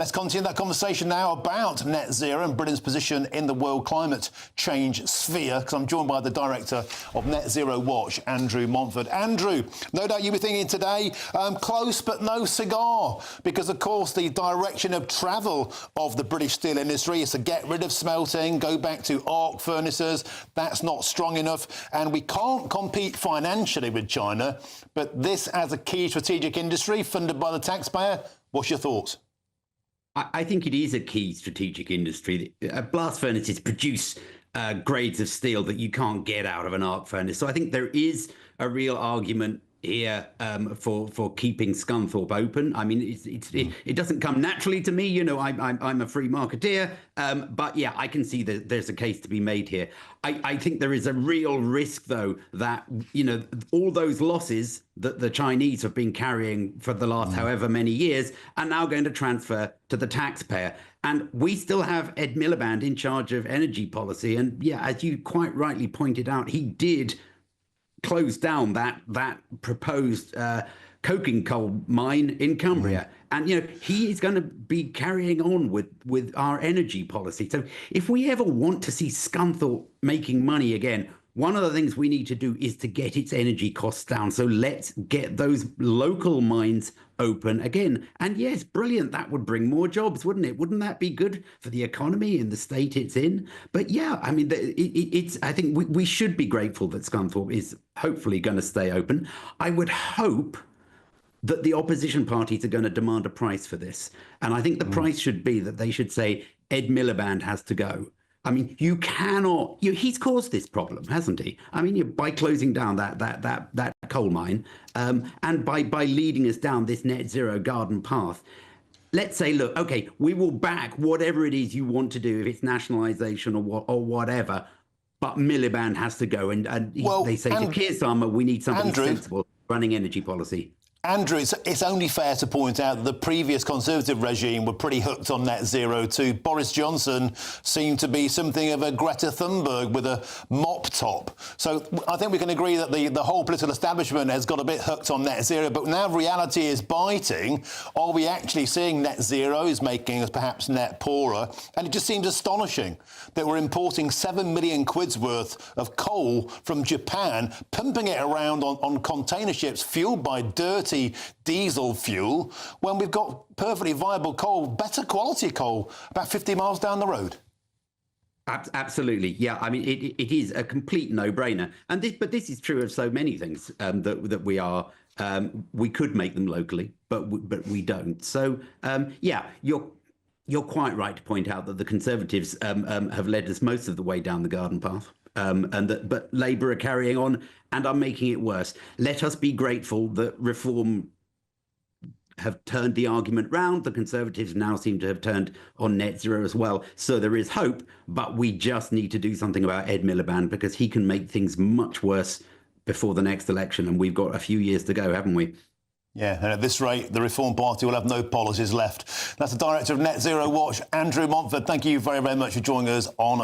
Let's continue that conversation now about net zero and Britain's position in the world climate change sphere, because I'm joined by the director of Net Zero Watch, Andrew Montford. Andrew, no doubt you'll be thinking today, close but no cigar, because, of course, the direction of travel of the British steel industry is to get rid of smelting, go back to arc furnaces. That's not strong enough, and we can't compete financially with China, but this as a key strategic industry funded by the taxpayer, what's your thoughts? I think it is a key strategic industry. Blast furnaces produce grades of steel that you can't get out of an arc furnace. So I think there is a real argument here for keeping Scunthorpe open. I mean, it doesn't come naturally to me. You know, I'm a free marketeer, but yeah, I can see that there's a case to be made here. I think there is a real risk, though, that, you know, all those losses that the Chinese have been carrying for the last however many years are now going to transfer to the taxpayer. And we still have Ed Miliband in charge of energy policy. And yeah, as you quite rightly pointed out, he did close down that proposed coking coal mine in Cumbria. And, you know, he is going to be carrying on with our energy policy. So if we ever want to see Scunthorpe making money again, one of the things we need to do is to get its energy costs down. So let's get those local mines open again. And yes, brilliant. That would bring more jobs, wouldn't it? Wouldn't that be good for the economy in the state it's in? But yeah, I mean, I think we should be grateful that Scunthorpe is hopefully going to stay open. I would hope that the opposition parties are going to demand a price for this. And I think the price should be that they should say Ed Miliband has to go. I mean, you cannot. He's caused this problem, hasn't he? I mean, by closing down that coal mine, and by leading us down this net zero garden path. Let's say, look, OK, we will back whatever it is you want to do, if it's nationalisation or whatever. But Miliband has to go, and they say to Keir Starmer, we need somebody sensible running energy policy. Andrew, it's only fair to point out that the previous Conservative regime were pretty hooked on net zero too. Boris Johnson seemed to be something of a Greta Thunberg with a mop top. So I think we can agree that the whole political establishment has got a bit hooked on net zero, but now reality is biting. Are we actually seeing net zero is making us perhaps net poorer? And it just seems astonishing that we're importing 7 million quid's worth of coal from Japan, pumping it around on container ships fueled by dirty diesel fuel, when we've got perfectly viable coal, better quality coal, about 50 miles down the road. Absolutely, yeah. I mean, it is a complete no-brainer, and this is true of so many things that we are. We could make them locally, but we don't. So yeah, you're quite right to point out that the Conservatives have led us most of the way down the garden path. But Labour are carrying on and are making it worse. Let us be grateful that Reform have turned the argument round. The Conservatives now seem to have turned on net zero as well. So there is hope, but we just need to do something about Ed Miliband, because he can make things much worse before the next election. And we've got a few years to go, haven't we? Yeah, and at this rate, the Reform Party will have no policies left. That's the director of Net Zero Watch, Andrew Montford. Thank you very, very much for joining us on